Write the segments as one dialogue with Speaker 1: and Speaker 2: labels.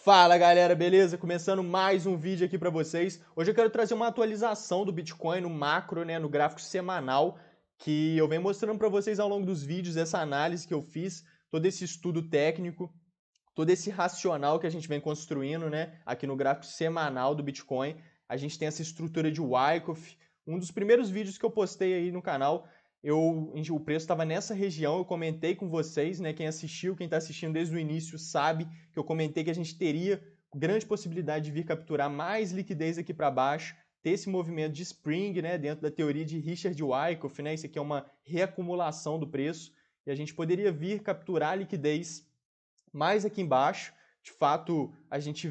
Speaker 1: Fala galera, beleza? Começando mais um vídeo aqui para vocês. Hoje eu quero trazer uma atualização do Bitcoin no macro, né, no gráfico semanal, que eu venho mostrando para vocês ao longo dos vídeos, essa análise que eu fiz, todo esse estudo técnico, todo esse racional que a gente vem construindo, né, aqui no gráfico semanal do Bitcoin. A gente tem essa estrutura de Wyckoff. Um dos primeiros vídeos que eu postei aí no canal, o preço estava nessa região, eu comentei com vocês, né, quem assistiu, quem está assistindo desde o início sabe que eu comentei que a gente teria grande possibilidade de vir capturar mais liquidez aqui para baixo, ter esse movimento de spring, né, dentro da teoria de Richard Wyckoff, né, isso aqui é uma reacumulação do preço, e a gente poderia vir capturar liquidez mais aqui embaixo. De fato, a gente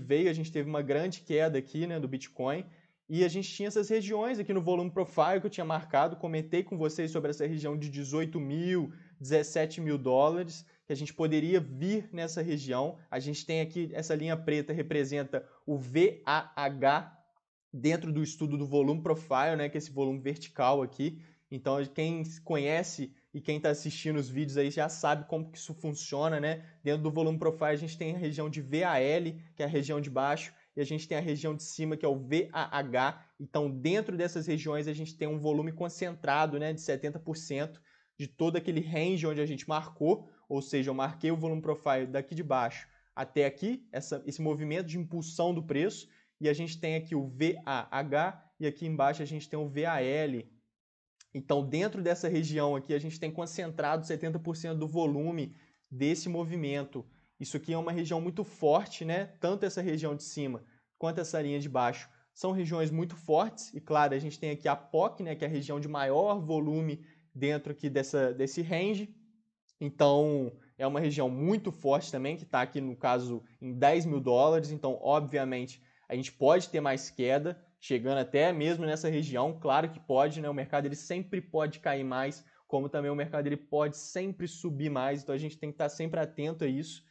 Speaker 1: teve uma grande queda aqui, né, do Bitcoin, e a gente tinha essas regiões aqui no volume profile que eu tinha marcado, comentei com vocês sobre essa região de 18 mil, 17 mil dólares, que a gente poderia vir nessa região. A gente tem aqui, essa linha preta representa o VAH dentro do estudo do volume profile, né, que é esse volume vertical aqui. Então, quem conhece e quem está assistindo os vídeos aí já sabe como que isso funciona, né? Dentro do volume profile a gente tem a região de VAL, que é a região de baixo, e a gente tem a região de cima, que é o VAH. Então, dentro dessas regiões, a gente tem um volume concentrado, né, de 70% de todo aquele range onde a gente marcou, ou seja, eu marquei o volume profile daqui de baixo até aqui, esse movimento de impulsão do preço, e a gente tem aqui o VAH, e aqui embaixo a gente tem o VAL. Então, dentro dessa região aqui, a gente tem concentrado 70% do volume desse movimento. Isso aqui é uma região muito forte, né? Tanto essa região de cima quanto essa linha de baixo são regiões muito fortes. E, claro, a gente tem aqui a POC, né? Que é a região de maior volume dentro aqui desse range. Então, é uma região muito forte também, que está aqui, no caso, em 10 mil dólares. Então, obviamente, a gente pode ter mais queda, chegando até mesmo nessa região. Claro que pode, né? O mercado ele sempre pode cair mais, como também o mercado ele pode sempre subir mais. Então, a gente tem que estar sempre atento a isso.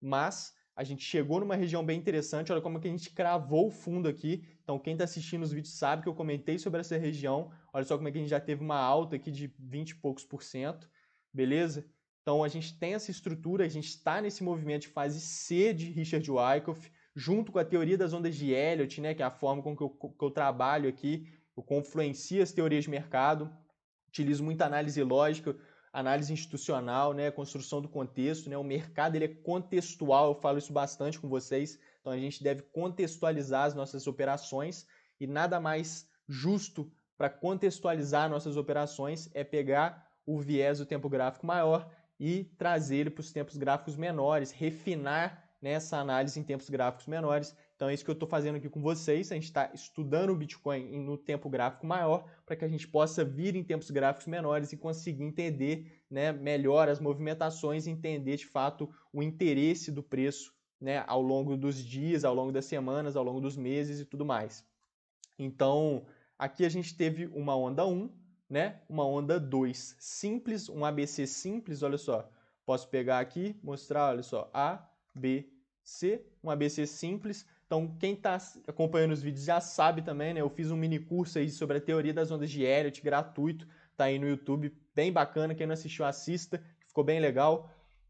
Speaker 1: Mas a gente chegou numa região bem interessante. Olha como que a gente cravou o fundo aqui. Então, quem está assistindo os vídeos sabe que eu comentei sobre essa região. Olha só como é que a gente já teve uma alta aqui de 20 e poucos %. Beleza? Então, a gente tem essa estrutura, a gente está nesse movimento de fase C de Richard Wyckoff, junto com a teoria das ondas de Elliott, né, que é a forma com que eu trabalho aqui, eu confluencio as teorias de mercado, utilizo muita análise lógica, análise institucional, né, construção do contexto, né, o mercado ele é contextual, eu falo isso bastante com vocês, então a gente deve contextualizar as nossas operações e nada mais justo para contextualizar nossas operações é pegar o viés do tempo gráfico maior e trazer ele para os tempos gráficos menores, refinar nessa análise em tempos gráficos menores. Então é isso que eu estou fazendo aqui com vocês. A gente está estudando o Bitcoin no tempo gráfico maior para que a gente possa vir em tempos gráficos menores e conseguir entender, né, melhor as movimentações e entender de fato o interesse do preço, né, ao longo dos dias, ao longo das semanas, ao longo dos meses e tudo mais. Então aqui a gente teve uma onda 1, né? Uma onda 2 simples, um ABC simples, olha só. Posso pegar aqui, mostrar, olha só, A, B, C, um ABC simples. Então, quem está acompanhando os vídeos já sabe também, né? Eu fiz um mini curso aí sobre a teoria das ondas de Elliott, gratuito, tá aí no YouTube, bem bacana. Quem não assistiu, assista, ficou bem legal.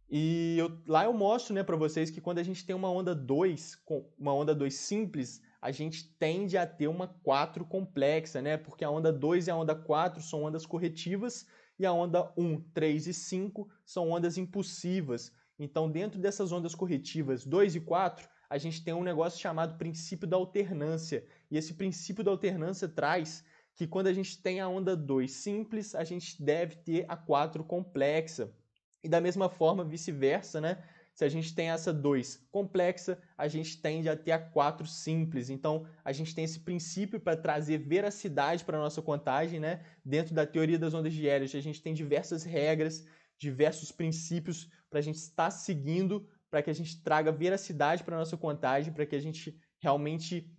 Speaker 1: E lá eu mostro, né, para vocês que quando a gente tem uma onda 2, uma onda 2 simples, a gente tende a ter uma 4 complexa, né? Porque a onda 2 e a onda 4 são ondas corretivas e a onda 1, 3 e 5 são ondas impulsivas. Então, dentro dessas ondas corretivas 2 e 4, a gente tem um negócio chamado princípio da alternância. E esse princípio da alternância traz que quando a gente tem a onda 2 simples, a gente deve ter a 4 complexa. E da mesma forma, vice-versa, né? Se a gente tem essa 2 complexa, a gente tende a ter a 4 simples. Então, a gente tem esse princípio para trazer veracidade para a nossa contagem, né? Dentro da teoria das ondas de Elliott, a gente tem diversas regras, diversos princípios para a gente estar seguindo, para que a gente traga veracidade para a nossa contagem, para que a gente realmente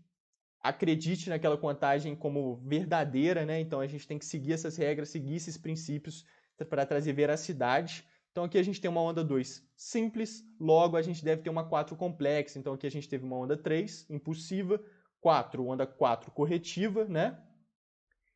Speaker 1: acredite naquela contagem como verdadeira, né? Então, a gente tem que seguir essas regras, seguir esses princípios para trazer veracidade. Então aqui a gente tem uma onda 2 simples, logo a gente deve ter uma 4 complexa. Então aqui a gente teve uma onda 3 impulsiva, 4, onda 4 corretiva, né?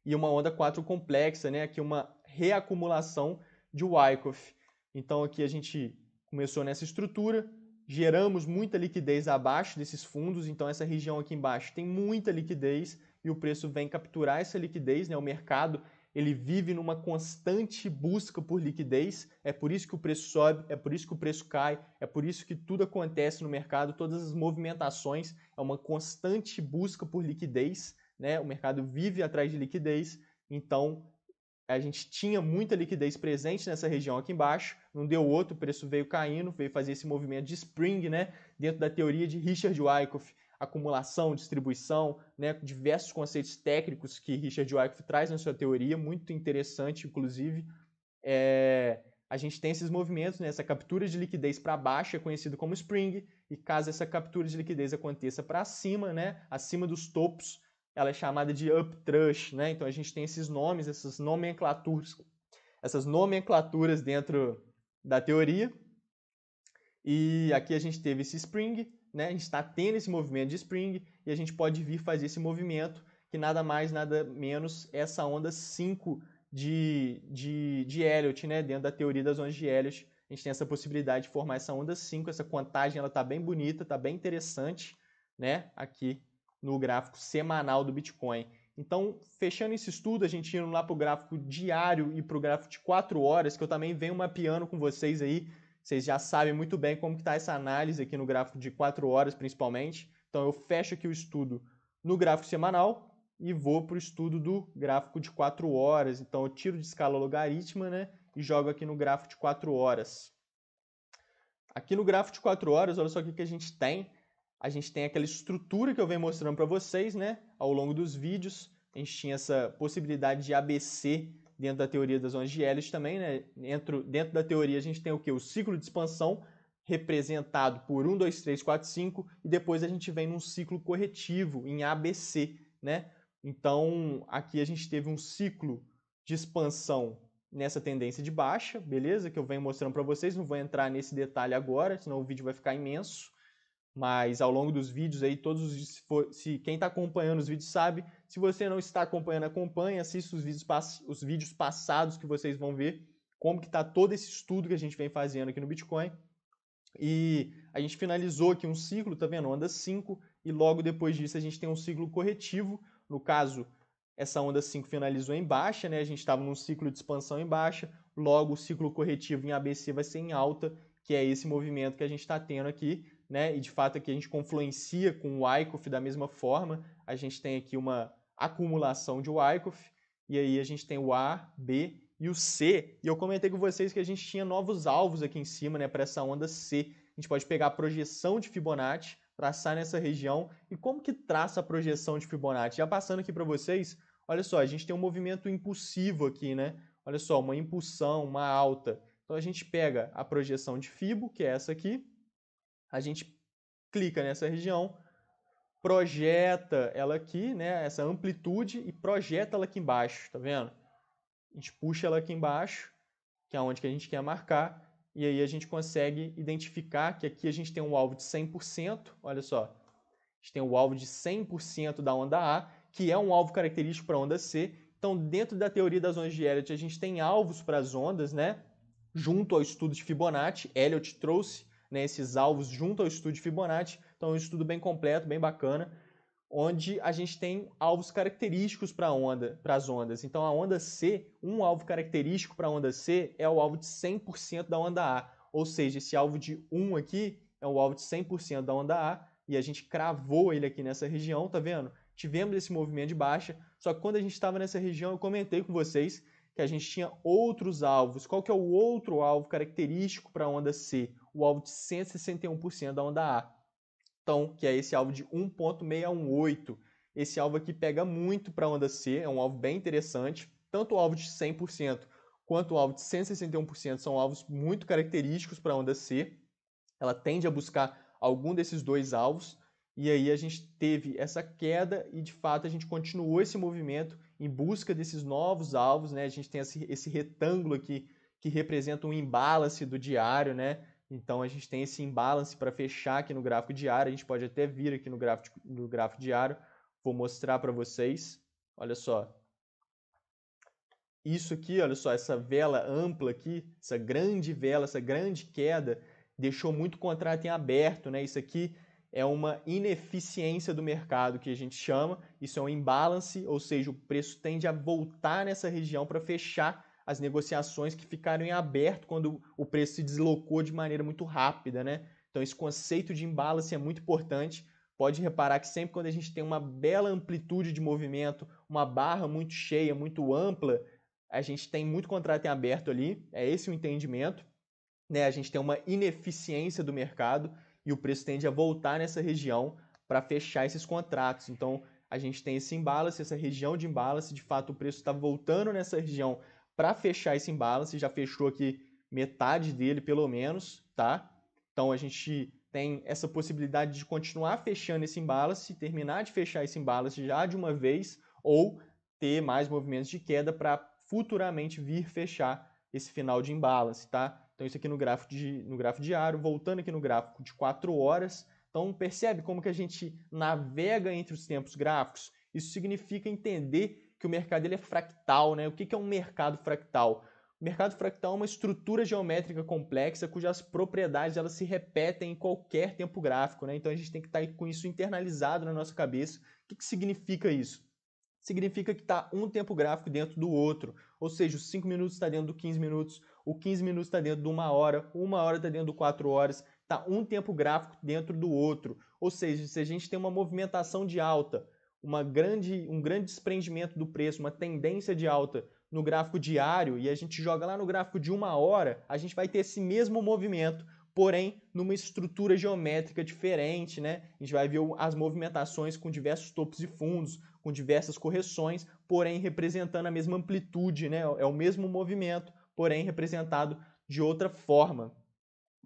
Speaker 1: E uma onda 4 complexa, né? Aqui uma reacumulação de Wyckoff. Então aqui a gente começou nessa estrutura, geramos muita liquidez abaixo desses fundos, então essa região aqui embaixo tem muita liquidez e o preço vem capturar essa liquidez, né? O mercado ele vive numa constante busca por liquidez, é por isso que o preço sobe, é por isso que o preço cai, é por isso que tudo acontece no mercado, todas as movimentações, é uma constante busca por liquidez, né? O mercado vive atrás de liquidez, então a gente tinha muita liquidez presente nessa região aqui embaixo, não deu outro, o preço veio caindo, veio fazer esse movimento de spring, né? Dentro da teoria de Richard Wyckoff, acumulação, distribuição, né? Diversos conceitos técnicos que Richard Wyckoff traz na sua teoria, muito interessante, inclusive. A gente tem esses movimentos, né? Essa captura de liquidez para baixo é conhecido como spring, e caso essa captura de liquidez aconteça para cima, né? Acima dos topos, ela é chamada de uptrust, né? Então a gente tem esses nomes, essas nomenclaturas dentro da teoria. E aqui a gente teve esse spring, né? A gente está tendo esse movimento de spring e a gente pode vir fazer esse movimento que nada mais, nada menos é essa onda 5 de Elliott, né? Dentro da teoria das ondas de Elliott, a gente tem essa possibilidade de formar essa onda 5, essa contagem ela está bem bonita, está bem interessante, né? Aqui no gráfico semanal do Bitcoin. Então, fechando esse estudo, a gente indo lá para o gráfico diário e para o gráfico de 4 horas, que eu também venho mapeando com vocês aí. Vocês já sabem muito bem como está essa análise aqui no gráfico de 4 horas, principalmente. Então, eu fecho aqui o estudo no gráfico semanal e vou para o estudo do gráfico de 4 horas. Então, eu tiro de escala logarítmica, né, e jogo aqui no gráfico de 4 horas. Aqui no gráfico de 4 horas, olha só o que a gente tem. A gente tem aquela estrutura que eu venho mostrando para vocês, né, ao longo dos vídeos. A gente tinha essa possibilidade de ABC dentro da teoria das ondas de Elliott também, né? Dentro da teoria a gente tem o quê? O ciclo de expansão, representado por 1, 2, 3, 4, 5, e depois a gente vem num ciclo corretivo, em ABC, né? Então, aqui a gente teve um ciclo de expansão nessa tendência de baixa, beleza? Que eu venho mostrando para vocês, não vou entrar nesse detalhe agora, senão o vídeo vai ficar imenso. Mas ao longo dos vídeos aí, se quem está acompanhando os vídeos sabe, se você não está acompanhando, acompanhe, assista os vídeos passados que vocês vão ver como que está todo esse estudo que a gente vem fazendo aqui no Bitcoin. E a gente finalizou aqui um ciclo, tá vendo? Onda 5, e logo depois disso a gente tem um ciclo corretivo. No caso, essa onda 5 finalizou em baixa, né? A gente estava num ciclo de expansão em baixa, logo o ciclo corretivo em ABC vai ser em alta, que é esse movimento que a gente está tendo aqui, né? E de fato aqui a gente confluencia com o Wyckoff da mesma forma. A gente tem aqui uma acumulação de Wyckoff, e aí a gente tem o A, B e o C. E eu comentei com vocês que a gente tinha novos alvos aqui em cima, né, para essa onda C. A gente pode pegar a projeção de Fibonacci, traçar nessa região. E como que traça a projeção de Fibonacci? Já passando aqui para vocês, olha só, a gente tem um movimento impulsivo aqui, né? Olha só, uma impulsão, uma alta. Então a gente pega a projeção de Fibo, que é essa aqui, a gente clica nessa região, projeta ela aqui, né, essa amplitude, e projeta ela aqui embaixo, tá vendo? A gente puxa ela aqui embaixo, que é onde que a gente quer marcar, e aí a gente consegue identificar que aqui a gente tem um alvo de 100%, olha só, a gente tem o alvo de 100% da onda A, que é um alvo característico para a onda C. Então, dentro da teoria das ondas de Elliott, a gente tem alvos para as ondas, né, junto ao estudo de Fibonacci. Elliott trouxe, né, esses alvos junto ao estudo de Fibonacci, então é um estudo bem completo, bem bacana, onde a gente tem alvos característicos para as ondas. Então, a onda C, um alvo característico para a onda C é o alvo de 100% da onda A. Ou seja, esse alvo de 1 aqui é o alvo de 100% da onda A, e a gente cravou ele aqui nessa região, tá vendo? Tivemos esse movimento de baixa, só que quando a gente estava nessa região, eu comentei com vocês que a gente tinha outros alvos. Qual que é o outro alvo característico para a onda C? O alvo de 161% da onda A. Então, que é esse alvo de 1.618. Esse alvo aqui pega muito para a onda C, é um alvo bem interessante. Tanto o alvo de 100% quanto o alvo de 161% são alvos muito característicos para a onda C. Ela tende a buscar algum desses dois alvos. E aí a gente teve essa queda e, de fato, a gente continuou esse movimento em busca desses novos alvos, né? A gente tem esse retângulo aqui que representa um imbalance do diário, né? Então, a gente tem esse imbalance para fechar aqui no gráfico diário. A gente pode até vir aqui no gráfico diário. Vou mostrar para vocês. Olha só. Isso aqui, olha só, essa vela ampla aqui, essa grande vela, essa grande queda, deixou muito contrato em aberto, né? Isso aqui é uma ineficiência do mercado que a gente chama, isso é um imbalance, ou seja, o preço tende a voltar nessa região para fechar as negociações que ficaram em aberto quando o preço se deslocou de maneira muito rápida, né? Então esse conceito de imbalance é muito importante. Pode reparar que sempre quando a gente tem uma bela amplitude de movimento, uma barra muito cheia, muito ampla, a gente tem muito contrato em aberto ali, é esse o entendimento, né? A gente tem uma ineficiência do mercado e o preço tende a voltar nessa região para fechar esses contratos. Então, a gente tem esse imbalance, essa região de imbalance, de fato o preço está voltando nessa região para fechar esse imbalance, já fechou aqui metade dele pelo menos, tá? Então, a gente tem essa possibilidade de continuar fechando esse imbalance, terminar de fechar esse imbalance já de uma vez, ou ter mais movimentos de queda para futuramente vir fechar esse final de imbalance, tá? Então isso aqui no gráfico diário, voltando aqui no gráfico de 4 horas. Então percebe como que a gente navega entre os tempos gráficos? Isso significa entender que o mercado ele é fractal, né? O que é um mercado fractal? O mercado fractal é uma estrutura geométrica complexa cujas propriedades elas se repetem em qualquer tempo gráfico, né? Então a gente tem que estar com isso internalizado na nossa cabeça. O que significa isso? Significa que está um tempo gráfico dentro do outro, ou seja, os 5 minutos está dentro do 15 minutos, o 15 minutos está dentro de uma hora está dentro do 4 horas, está um tempo gráfico dentro do outro, ou seja, se a gente tem uma movimentação de alta, um grande desprendimento do preço, uma tendência de alta no gráfico diário e a gente joga lá no gráfico de uma hora, a gente vai ter esse mesmo movimento, porém numa estrutura geométrica diferente, né? A gente vai ver as movimentações com diversos topos e fundos, com diversas correções, porém representando a mesma amplitude, né? É o mesmo movimento, porém representado de outra forma.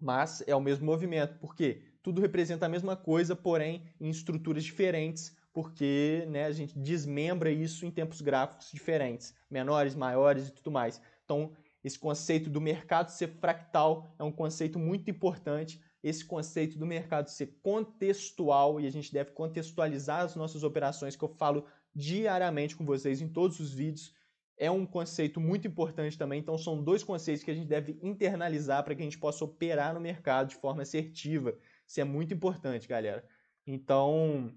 Speaker 1: Mas é o mesmo movimento, porque tudo representa a mesma coisa, porém em estruturas diferentes, porque né, a gente desmembra isso em tempos gráficos diferentes, menores, maiores e tudo mais. Então, esse conceito do mercado ser fractal é um conceito muito importante. Esse conceito do mercado ser contextual, e a gente deve contextualizar as nossas operações, que eu falo diariamente com vocês em todos os vídeos, é um conceito muito importante também. Então, são dois conceitos que a gente deve internalizar para que a gente possa operar no mercado de forma assertiva. Isso é muito importante, galera. Então,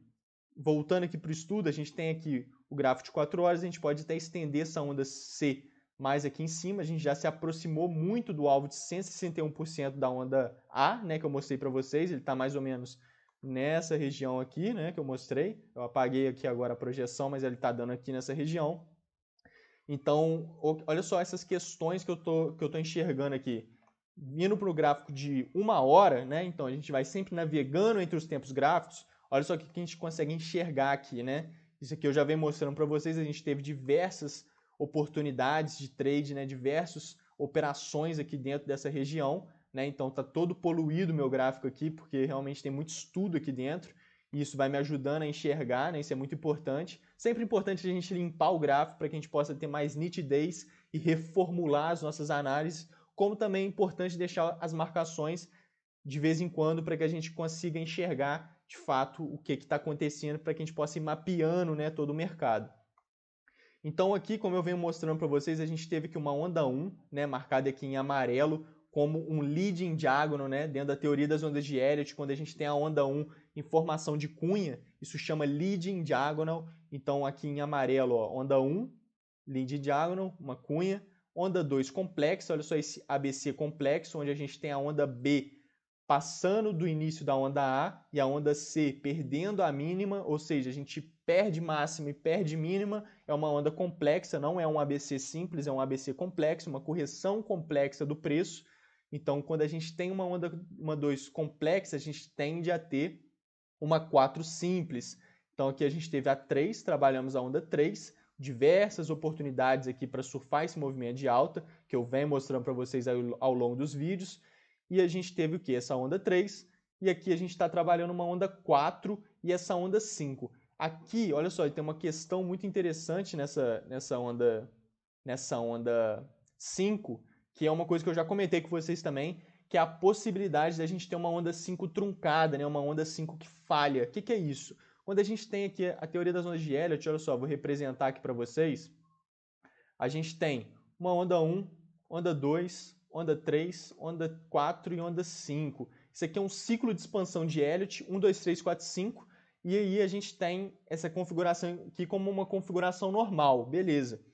Speaker 1: voltando aqui para o estudo, a gente tem aqui o gráfico de 4 horas, a gente pode até estender essa onda C mais aqui em cima, a gente já se aproximou muito do alvo de 161% da onda A, né, que eu mostrei para vocês, ele está mais ou menos nessa região aqui, né, que eu mostrei. Eu apaguei aqui agora a projeção, mas ele está dando aqui nessa região. Então, olha só essas questões que eu tô enxergando aqui. Vindo para o gráfico de uma hora, né? Então a gente vai sempre navegando entre os tempos gráficos. Olha só o que a gente consegue enxergar aqui, né? Isso aqui eu já venho mostrando para vocês. A gente teve diversas oportunidades de trade, né? Diversas operações aqui dentro dessa região, né? Então tá todo poluído o meu gráfico aqui, porque realmente tem muito estudo aqui dentro. E isso vai me ajudando a enxergar, né? Isso é muito importante. Sempre importante a gente limpar o gráfico para que a gente possa ter mais nitidez e reformular as nossas análises, como também é importante deixar as marcações de vez em quando para que a gente consiga enxergar de fato o que está acontecendo, para que a gente possa ir mapeando, né, todo o mercado. Então aqui, como eu venho mostrando para vocês, a gente teve aqui uma onda 1, né, marcada aqui em amarelo, como um leading diagonal, né, dentro da teoria das ondas de Elliott, quando a gente tem a onda 1 em formação de cunha, isso chama leading diagonal. Então aqui em amarelo, ó, onda 1, leading diagonal, uma cunha. Onda 2 complexa, olha só esse ABC complexo, onde a gente tem a onda B passando do início da onda A e a onda C perdendo a mínima, ou seja, a gente perde máxima e perde mínima, é uma onda complexa, não é um ABC simples, é um ABC complexo, uma correção complexa do preço. Então, quando a gente tem uma onda 2 complexa, a gente tende a ter uma 4 simples. Então, aqui a gente teve a 3, trabalhamos a onda 3, diversas oportunidades aqui para surfar esse movimento de alta, que eu venho mostrando para vocês ao longo dos vídeos. E a gente teve o que? Essa onda 3, e aqui a gente está trabalhando uma onda 4 e essa onda 5. Aqui, olha só, tem uma questão muito interessante nessa onda 5, que é uma coisa que eu já comentei com vocês também, que é a possibilidade da gente ter uma onda 5 truncada, né? Uma onda 5 que falha. O que é isso? Quando a gente tem aqui a teoria das ondas de Elliott, olha só, vou representar aqui para vocês, a gente tem uma onda 1, onda 2, onda 3, onda 4 e onda 5. Isso aqui é um ciclo de expansão de Elliott, 1, 2, 3, 4, 5. E aí a gente tem essa configuração aqui como uma configuração normal, beleza.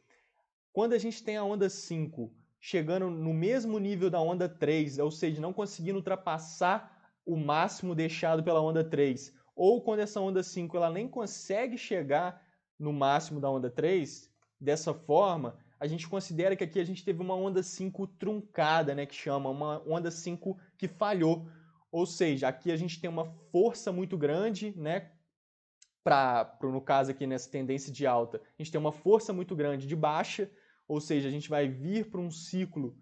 Speaker 1: Quando a gente tem a onda 5 chegando no mesmo nível da onda 3, ou seja, não conseguindo ultrapassar o máximo deixado pela onda 3, ou quando essa onda 5 ela nem consegue chegar no máximo da onda 3, dessa forma, a gente considera que aqui a gente teve uma onda 5 truncada, né, que chama uma onda 5 que falhou. Ou seja, aqui a gente tem uma força muito grande, né, no caso aqui nessa tendência de alta, a gente tem uma força muito grande de baixa, ou seja, a gente vai vir para um ciclo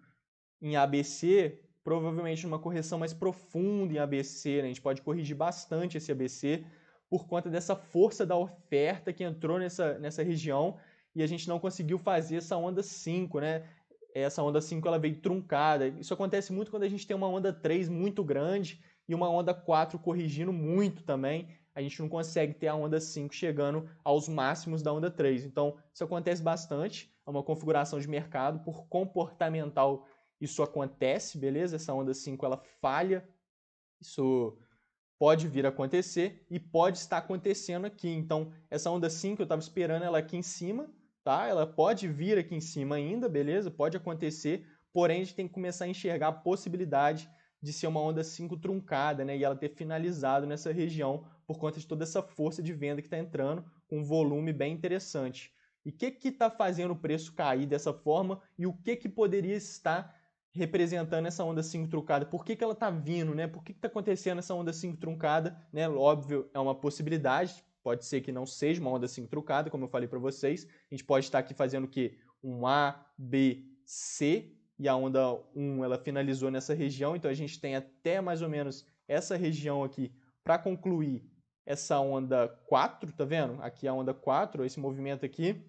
Speaker 1: em ABC, provavelmente numa correção mais profunda em ABC, né? A gente pode corrigir bastante esse ABC por conta dessa força da oferta que entrou nessa região e a gente não conseguiu fazer essa onda 5, né? Essa onda 5 ela veio truncada. Isso acontece muito quando a gente tem uma onda 3 muito grande e uma onda 4 corrigindo muito também. A gente não consegue ter a onda 5 chegando aos máximos da onda 3. Então, isso acontece bastante. É uma configuração de mercado. Por comportamental, isso acontece, beleza? Essa onda 5 ela falha. Isso pode vir a acontecer e pode estar acontecendo aqui. Então, essa onda 5 eu estava esperando ela aqui em cima, tá? Ela pode vir aqui em cima ainda, beleza? Pode acontecer, porém a gente tem que começar a enxergar a possibilidade de ser uma onda 5 truncada, né? E ela ter finalizado nessa região por conta de toda essa força de venda que está entrando, com um volume bem interessante. E o que está fazendo o preço cair dessa forma e o que poderia estar representando essa onda 5 truncada? Por que ela está vindo, né? Por que está acontecendo essa onda 5 truncada? Né? Óbvio, é uma possibilidade, pode ser que não seja uma onda 5 truncada, como eu falei para vocês. A gente pode estar aqui fazendo o quê? Um A, B, C, e a onda 1 ela finalizou nessa região, então a gente tem até mais ou menos essa região aqui para concluir essa onda 4, tá vendo? Aqui é a onda 4, esse movimento aqui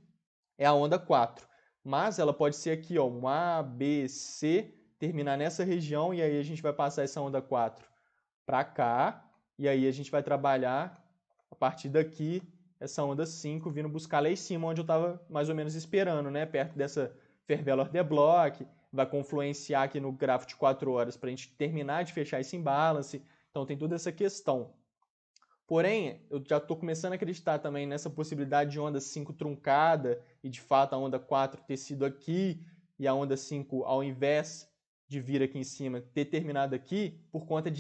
Speaker 1: é a onda 4. Mas ela pode ser aqui, ó, um A, B, C, terminar nessa região e aí a gente vai passar essa onda 4 para cá e aí a gente vai trabalhar a partir daqui essa onda 5 vindo buscar lá em cima onde eu estava mais ou menos esperando, né? Perto dessa Fair Value Order Block, vai confluenciar aqui no gráfico de 4 horas para a gente terminar de fechar esse imbalance. Então tem toda essa questão. Porém, eu já estou começando a acreditar também nessa possibilidade de onda 5 truncada e de fato a onda 4 ter sido aqui e a onda 5, ao invés de vir aqui em cima, ter terminado aqui por conta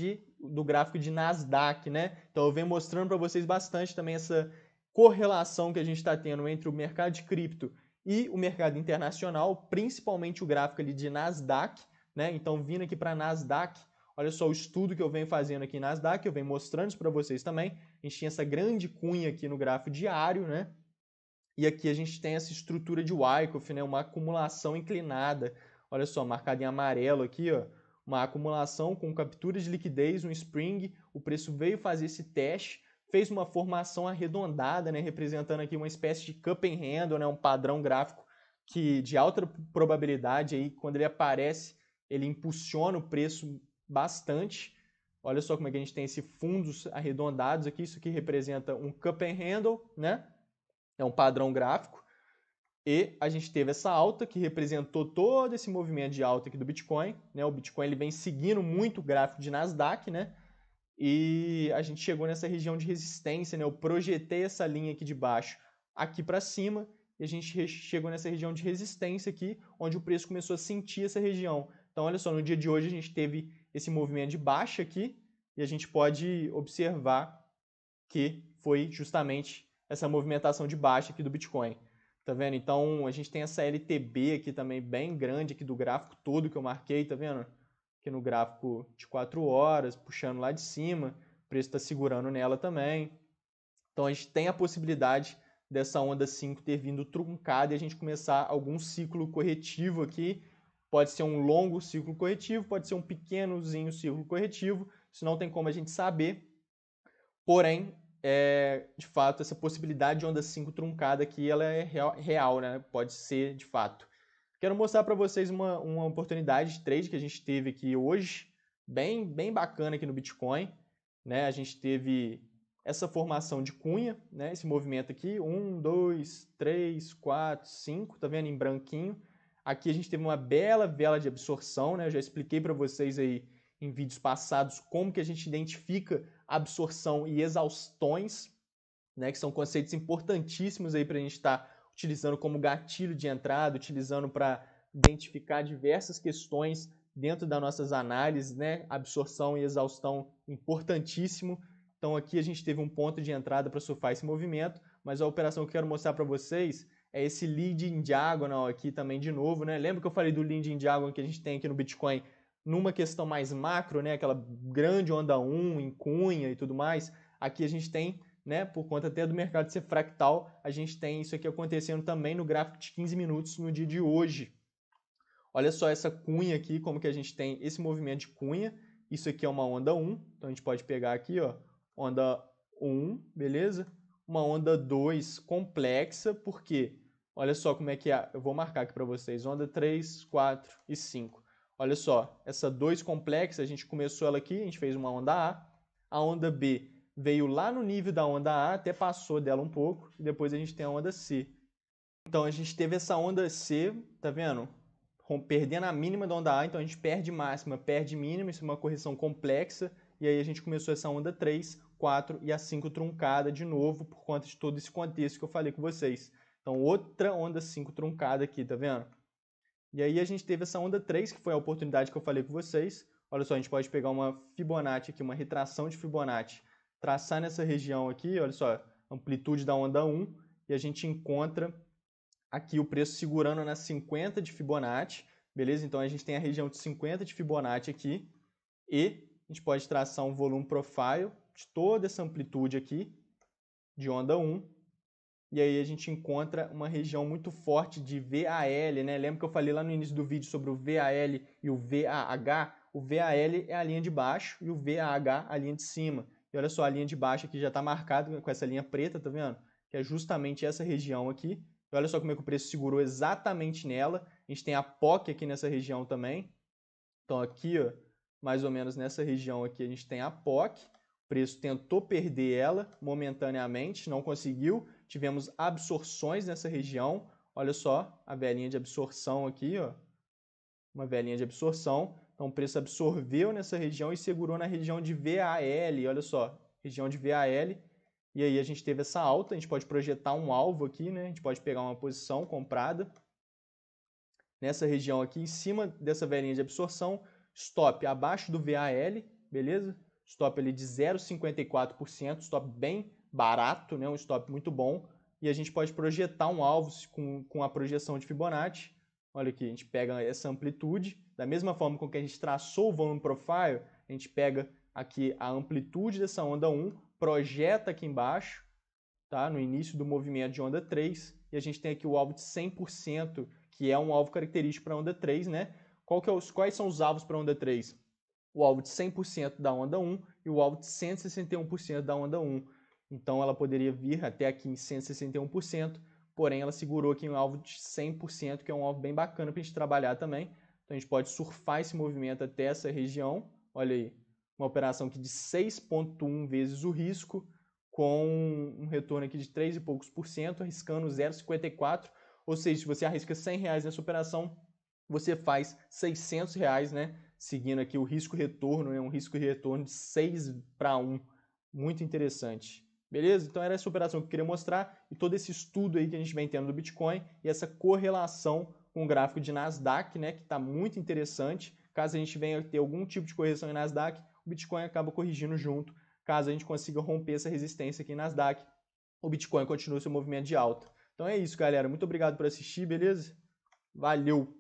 Speaker 1: do gráfico de Nasdaq, né? Então eu venho mostrando para vocês bastante também essa correlação que a gente está tendo entre o mercado de cripto e o mercado internacional, principalmente o gráfico ali de Nasdaq, né? Então vindo aqui para Nasdaq, olha só o estudo que eu venho fazendo aqui na Nasdaq, eu venho mostrando isso para vocês também. A gente tinha essa grande cunha aqui no gráfico diário, né? E aqui a gente tem essa estrutura de Wyckoff, né? Uma acumulação inclinada. Olha só, marcado em amarelo aqui, ó. Uma acumulação com captura de liquidez, um spring. O preço veio fazer esse teste, fez uma formação arredondada, né? Representando aqui uma espécie de cup and handle, né? Um padrão gráfico que de alta probabilidade aí, quando ele aparece, ele impulsiona o preço bastante. Olha só como é que a gente tem esses fundos arredondados aqui, isso aqui representa um cup and handle, né? É um padrão gráfico. E a gente teve essa alta que representou todo esse movimento de alta aqui do Bitcoin, né? O Bitcoin ele vem seguindo muito o gráfico de Nasdaq, né? E a gente chegou nessa região de resistência, né? Eu projetei essa linha aqui de baixo aqui para cima e a gente chegou nessa região de resistência aqui, onde o preço começou a sentir essa região. Então, olha só, no dia de hoje a gente teve esse movimento de baixa aqui e a gente pode observar que foi justamente essa movimentação de baixa aqui do Bitcoin. Tá vendo? Então, a gente tem essa LTB aqui também bem grande aqui do gráfico todo que eu marquei, tá vendo? Aqui no gráfico de 4 horas, puxando lá de cima, o preço está segurando nela também. Então, a gente tem a possibilidade dessa onda 5 ter vindo truncada e a gente começar algum ciclo corretivo aqui. Pode ser um longo ciclo corretivo, pode ser um pequenozinho ciclo corretivo, isso não tem como a gente saber. Porém, de fato, essa possibilidade de onda 5 truncada aqui, ela é real, né? Pode ser de fato. Quero mostrar para vocês uma oportunidade de trade que a gente teve aqui hoje, bem bacana aqui no Bitcoin, né? A gente teve essa formação de cunha, né? Esse movimento aqui, 1, 2, 3, 4, 5, tá vendo em branquinho? Aqui a gente teve uma bela vela de absorção, né? Eu já expliquei para vocês aí em vídeos passados como que a gente identifica absorção e exaustões, né? Que são conceitos importantíssimos aí para a gente estar utilizando como gatilho de entrada, utilizando para identificar diversas questões dentro das nossas análises, né? Absorção e exaustão, importantíssimo. Então aqui a gente teve um ponto de entrada para surfar esse movimento, mas a operação que eu quero mostrar para vocês é esse leading diagonal aqui também de novo, né? Lembra que eu falei do leading diagonal que a gente tem aqui no Bitcoin numa questão mais macro, né? Aquela grande onda 1 em cunha e tudo mais. Aqui a gente tem, né, por conta até do mercado ser fractal, a gente tem isso aqui acontecendo também no gráfico de 15 minutos no dia de hoje. Olha só essa cunha aqui, como que a gente tem esse movimento de cunha. Isso aqui é uma onda 1, então a gente pode pegar aqui, ó, onda 1, beleza? Uma onda 2 complexa, por quê? Olha só como é que é, eu vou marcar aqui para vocês, onda 3, 4 e 5. Olha só, essa 2 complexa, a gente começou ela aqui, a gente fez uma onda A onda B veio lá no nível da onda A, até passou dela um pouco, e depois a gente tem a onda C. Então a gente teve essa onda C, tá vendo? Perdendo a mínima da onda A, então a gente perde máxima, perde mínima, isso é uma correção complexa, e aí a gente começou essa onda 3, 4 e a 5 truncada de novo, por conta de todo esse contexto que eu falei com vocês. Então outra onda 5 truncada aqui, tá vendo? E aí a gente teve essa onda 3, que foi a oportunidade que eu falei com vocês. Olha só, a gente pode pegar uma Fibonacci aqui, uma retração de Fibonacci, traçar nessa região aqui, olha só, amplitude da onda 1, e a gente encontra aqui o preço segurando nas 50 de Fibonacci, beleza? Então a gente tem a região de 50 de Fibonacci aqui, e a gente pode traçar um volume profile de toda essa amplitude aqui, de onda 1, e aí a gente encontra uma região muito forte de VAL, né? Lembra que eu falei lá no início do vídeo sobre o VAL e o VAH? O VAL é a linha de baixo e o VAH a linha de cima. E olha só, a linha de baixo aqui já está marcada com essa linha preta, tá vendo? Que é justamente essa região aqui. E olha só como é que o preço segurou exatamente nela. A gente tem a POC aqui nessa região também. Então aqui, ó, mais ou menos nessa região aqui, a gente tem a POC. O preço tentou perder ela momentaneamente, não conseguiu. Tivemos absorções nessa região. Olha só a velinha de absorção aqui, ó. Uma velinha de absorção. Então o preço absorveu nessa região e segurou na região de VAL. Olha só, região de VAL. E aí a gente teve essa alta, a gente pode projetar um alvo aqui, né? A gente pode pegar uma posição comprada nessa região aqui, em cima dessa velinha de absorção, stop abaixo do VAL, beleza? Stop ali de 0,54%, stop bem barato, né? Um stop muito bom. E a gente pode projetar um alvo com a projeção de Fibonacci. Olha aqui, a gente pega essa amplitude, da mesma forma com que a gente traçou o volume profile, a gente pega aqui a amplitude dessa onda 1, projeta aqui embaixo, tá? No início do movimento de onda 3, e a gente tem aqui o alvo de 100%, que é um alvo característico para a onda 3, né? Quais são os alvos para a onda 3? O alvo de 100% da onda 1 e o alvo de 161% da onda 1. Então ela poderia vir até aqui em 161%, porém ela segurou aqui um alvo de 100%, que é um alvo bem bacana para a gente trabalhar também. Então a gente pode surfar esse movimento até essa região. Olha aí, uma operação aqui de 6,1 vezes o risco, com um retorno aqui de 3 e poucos por cento, arriscando 0,54. Ou seja, se você arrisca R$100 nessa operação, você faz R$600, né? Seguindo aqui o risco-retorno, né? Um risco-retorno de 6:1. Muito interessante. Beleza? Então era essa operação que eu queria mostrar e todo esse estudo aí que a gente vem tendo do Bitcoin e essa correlação com o gráfico de Nasdaq, né? Que está muito interessante. Caso a gente venha ter algum tipo de correção em Nasdaq, o Bitcoin acaba corrigindo junto. Caso a gente consiga romper essa resistência aqui em Nasdaq, o Bitcoin continua seu movimento de alta. Então é isso, galera. Muito obrigado por assistir, beleza? Valeu!